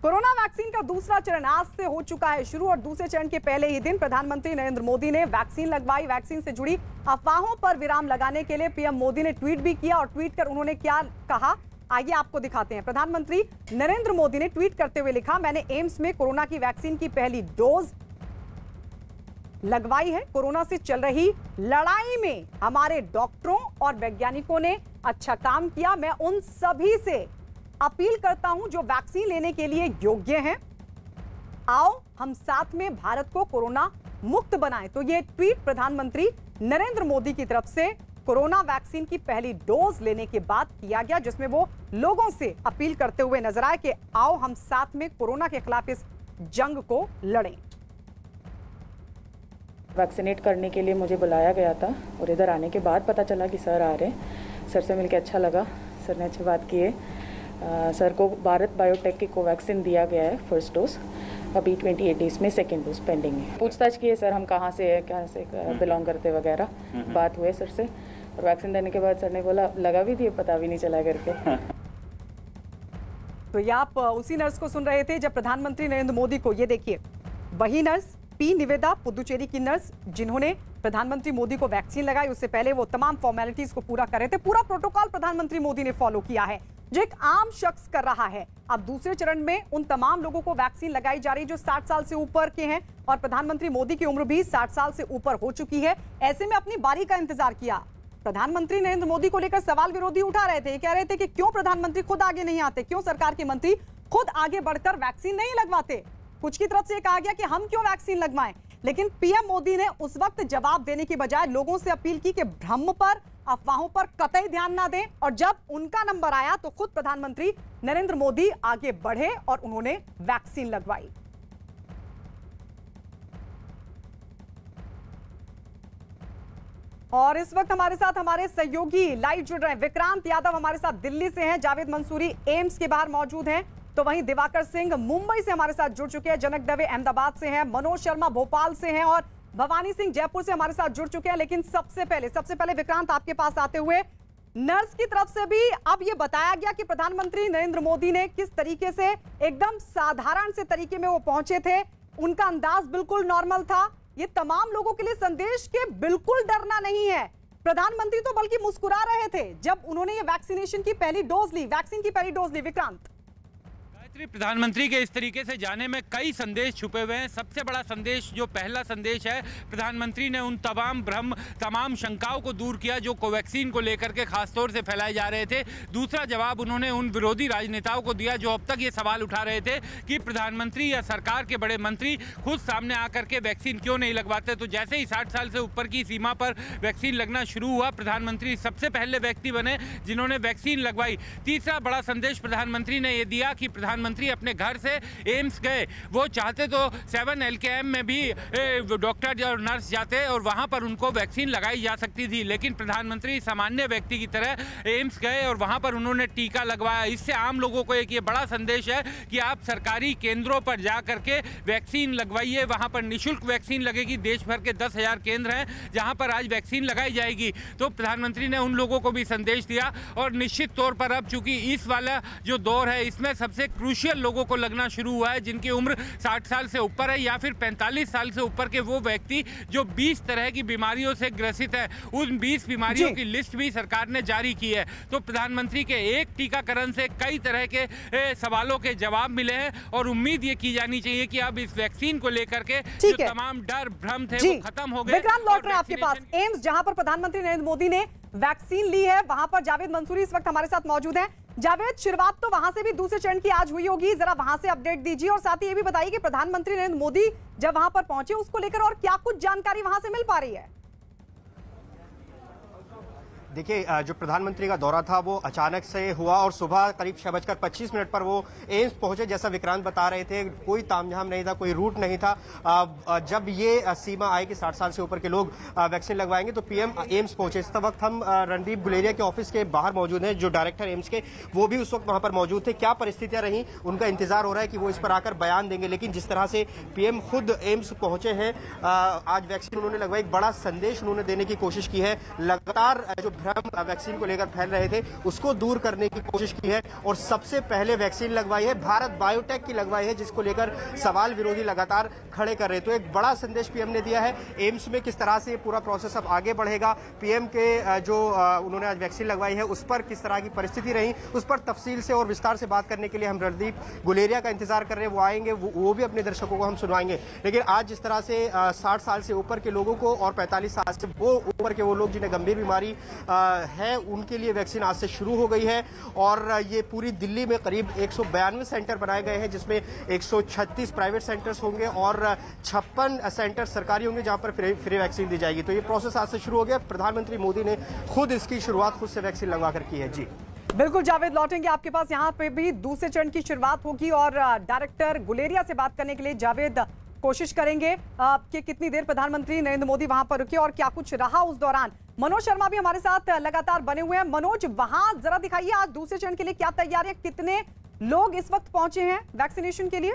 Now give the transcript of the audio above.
Corona vaccine का दूसरा चरण आज से हो चुका है शुरू और दूसरे चरण के पहले ही दिन प्रधानमंत्री नरेंद्र मोदी ने वैक्सीन लगवाई। वैक्सीन से जुड़ी अफवाहों पर विराम लगाने के लिए पीएम मोदी ने ट्वीट भी किया और ट्वीट कर उन्होंने क्या कहा आइए आपको दिखाते हैं। प्रधानमंत्री नरेंद्र मोदी ने ट्वीट करते हुए लिखा, मैंने एम्स में कोरोना की वैक्सीन की पहली डोज लगवाई है। कोरोना से चल रही लड़ाई में हमारे डॉक्टरों और वैज्ञानिकों ने अच्छा काम किया। मैं उन सभी से अपील करता हूं जो वैक्सीन लेने के लिए योग्य हैं, आओ हम साथ में भारत को कोरोना मुक्त बनाएं। तो ये ट्वीट प्रधानमंत्री नरेंद्र मोदी की तरफ से कोरोना वैक्सीन की पहली डोज लेने के बाद किया गया, जिसमें वो लोगों से अपील करते हुए नजर आए कि आओ हम साथ में कोरोना के खिलाफ इस जंग को लड़ें। वैक्सीनेट करने के लिए मुझे बुलाया गया था और इधर आने के बाद पता चला कि सर आ रहे हैं। सर से मिलकर अच्छा लगा, सर ने अच्छी बात की है। सर को भारत बायोटेक की कोवैक्सीन दिया गया है फर्स्ट डोज, अभी 28 डेज में सेकेंड डोज पेंडिंग है। पूछताछ की है सर हम कहाँ से है, कहाँ से बिलोंग करते वगैरह, बात हुए सर से और वैक्सीन देने के बाद सर ने बोला लगा भी दिए, पता भी नहीं चला करके। तो ये आप उसी नर्स को सुन रहे थे जब प्रधानमंत्री नरेंद्र मोदी को, ये देखिए वही नर्स पी निवेदा, पुदुचेरी की नर्स जिन्होंने प्रधानमंत्री मोदी को वैक्सीन लगाई, उससे पहले वो तमाम फॉर्मेलिटीज को पूरा कर रहे थे। पूरा प्रोटोकॉल प्रधानमंत्री मोदी ने फॉलो किया है जो एक आम शख्स कर रहा है। अब दूसरे चरण में उन तमाम लोगों को वैक्सीन लगाई जा रही है जो 60 साल से ऊपर के हैं और प्रधानमंत्री मोदी की उम्र भी 60 साल से ऊपर हो चुकी है। ऐसे में अपनी बारी का इंतजार किया। प्रधानमंत्री नरेंद्र मोदी को लेकर सवाल विरोधी उठा रहे थे, कह रहे थे कि क्यों प्रधानमंत्री खुद आगे नहीं आते, क्यों सरकार के मंत्री खुद आगे बढ़कर वैक्सीन नहीं लगवाते। कुछ की तरफ से कहा गया कि हम क्यों वैक्सीन लगवाएं, लेकिन पीएम मोदी ने उस वक्त जवाब देने की बजाय लोगों से अपील की कि भ्रम पर, अफवाहों पर कतई ध्यान ना दें। और जब उनका नंबर आया तो खुद प्रधानमंत्री नरेंद्र मोदी आगे बढ़े और उन्होंने वैक्सीन लगवाई। और इस वक्त हमारे साथ हमारे सहयोगी लाइव जुड़ रहे हैं। विक्रांत यादव हमारे साथ दिल्ली से हैं, जावेद मंसूरी एम्स के बाहर मौजूद हैं, तो वहीं दिवाकर सिंह मुंबई से हमारे साथ जुड़ चुके हैं, जनक दवे अहमदाबाद से हैं, मनोज शर्मा भोपाल से हैं और भवानी सिंह जयपुर से हमारे साथ जुड़ चुके हैं। लेकिन सबसे पहले विक्रांत आपके पास आते हुए, नर्स की तरफ से भी अब ये बताया गया कि प्रधानमंत्री नरेंद्र मोदी ने किस तरीके से एकदम साधारण से तरीके में वो पहुंचे थे, उनका अंदाज बिल्कुल नॉर्मल था। ये तमाम लोगों के लिए संदेश के बिल्कुल डरना नहीं है। प्रधानमंत्री तो बल्कि मुस्कुरा रहे थे जब उन्होंने ये वैक्सीनेशन की पहली डोज ली, वैक्सीन की पहली डोज ली। विक्रांत, प्रधानमंत्री के इस तरीके से जाने में कई संदेश छुपे हुए हैं। सबसे बड़ा संदेश, जो पहला संदेश है, प्रधानमंत्री ने उन तमाम भ्रम, तमाम शंकाओं को दूर किया जो कोवैक्सीन को लेकर के खासतौर से फैलाए जा रहे थे। दूसरा जवाब उन्होंने उन विरोधी राजनेताओं को दिया जो अब तक ये सवाल उठा रहे थे कि प्रधानमंत्री या सरकार के बड़े मंत्री खुद सामने आकर के वैक्सीन क्यों नहीं लगवाते। तो जैसे ही 60 साल से ऊपर की सीमा पर वैक्सीन लगना शुरू हुआ, प्रधानमंत्री सबसे पहले व्यक्ति बने जिन्होंने वैक्सीन लगवाई। तीसरा बड़ा संदेश प्रधानमंत्री ने यह दिया कि प्रधानमंत्री अपने घर से एम्स गए। वो चाहते तो 7 LKM में भी डॉक्टर और नर्स जाते और वहां पर उनको वैक्सीन लगाई जा सकती थी, लेकिन प्रधानमंत्री सामान्य व्यक्ति की तरह एम्स गए और वहां पर उन्होंने टीका लगवाया। इससे आम लोगों को एक ये बड़ा संदेश है कि आप सरकारी केंद्रों पर जा करके वैक्सीन लगवाइए, वहां पर निःशुल्क वैक्सीन लगेगी। देश भर के 10,000 केंद्र हैं जहां पर आज वैक्सीन लगाई जाएगी। तो प्रधानमंत्री ने उन लोगों को भी संदेश दिया और निश्चित तौर पर अब चूंकि इस वाला जो दौर है इसमें सबसे क्रूशियल लोगों को लगना शुरू हुआ है जिनकी उम्र 60 साल से ऊपर है या फिर 45 साल से ऊपर के वो व्यक्ति जो 20 तरह की बीमारियों से ग्रसित है। उन 20 बीमारियों की लिस्ट भी सरकार ने जारी की है। तो प्रधानमंत्री के एक टीकाकरण से कई तरह के सवालों के जवाब मिले हैं और उम्मीद ये की जानी चाहिए कि अब इस वैक्सीन को लेकर के जो तमाम डर भ्रम थे वो खत्म हो गए। विक्रांत लौट रहे हैं आपके पास। एम्स जहां पर प्रधानमंत्री नरेंद्र मोदी ने वैक्सीन ली है, वहां पर जावेद मंसूरी इस वक्त हमारे साथ मौजूद हैं। जावेद, शुरुआत तो वहां से भी दूसरे चरण की आज हुई होगी, जरा वहां से अपडेट दीजिए और साथ ही ये भी बताइए कि प्रधानमंत्री नरेंद्र मोदी जब वहां पर पहुंचे उसको लेकर और क्या कुछ जानकारी वहां से मिल पा रही है। देखिए, जो प्रधानमंत्री का दौरा था वो अचानक से हुआ और सुबह करीब 6:25 पर वो एम्स पहुंचे। जैसा विक्रांत बता रहे थे, कोई तामझाम नहीं था, कोई रूट नहीं था। जब ये सीमा आई कि 60 साल से ऊपर के लोग वैक्सीन लगवाएंगे तो पीएम एम्स पहुंचे। इस वक्त हम रणदीप गुलेरिया के ऑफिस के बाहर मौजूद हैं, जो डायरेक्टर एम्स के, वो भी उस वक्त वहां पर मौजूद थे। क्या परिस्थितियां रही, उनका इंतजार हो रहा है कि वो इस पर आकर बयान देंगे। लेकिन जिस तरह से पीएम खुद एम्स पहुंचे हैं, आज वैक्सीन उन्होंने लगवाई, एक बड़ा संदेश उन्होंने देने की कोशिश की है। लगातार जो भ्रम वैक्सीन को लेकर फैल रहे थे उसको दूर करने की कोशिश की है और सबसे पहले वैक्सीन लगवाई है भारत बायोटेक की लगवाई है, जिसको लेकर सवाल विरोधी लगातार खड़े कर रहे। तो एक बड़ा संदेश पीएम ने दिया है। एम्स में किस तरह से ये पूरा प्रोसेस अब आगे बढ़ेगा, पीएम के जो उन्होंने आज वैक्सीन लगवाई है उस पर किस तरह की परिस्थिति रही, उस पर तफसील से और विस्तार से बात करने के लिए हम रणदीप गुलेरिया का इंतजार कर रहे हैं। वो आएंगे, वो भी अपने दर्शकों को हम सुनवाएंगे। लेकिन आज जिस तरह से 60 साल से ऊपर के लोगों को और 45 साल से वो ऊपर के वो लोग जिन्हें गंभीर बीमारी है उनके लिए वैक्सीन आज से शुरू हो गई है। और ये पूरी दिल्ली में करीब 192 सेंटर बनाए गए हैं, जिसमें 136 प्राइवेट सेंटर्स होंगे और 56 सेंटर सरकारी होंगे जहां पर फ्री वैक्सीन दी जाएगी। तो ये प्रोसेस आज से शुरू हो गया। प्रधानमंत्री मोदी ने खुद इसकी शुरुआत खुद से वैक्सीन लगवा कर की है। जी बिल्कुल जावेद, लौटेंगे आपके पास। यहाँ पे भी दूसरे चरण की शुरुआत होगी और डायरेक्टर गुलेरिया से बात करने के लिए जावेद कोशिश करेंगे कि कितनी देर प्रधानमंत्री नरेंद्र मोदी वहां पर रुके और क्या कुछ रहा उस दौरान। मनोज शर्मा भी हमारे साथ लगातार बने हुए हैं। मनोज, वहां जरा दिखाइए आज दूसरे चरण के लिए क्या तैयारियां, कितने लोग इस वक्त पहुंचे हैं वैक्सीनेशन के लिए?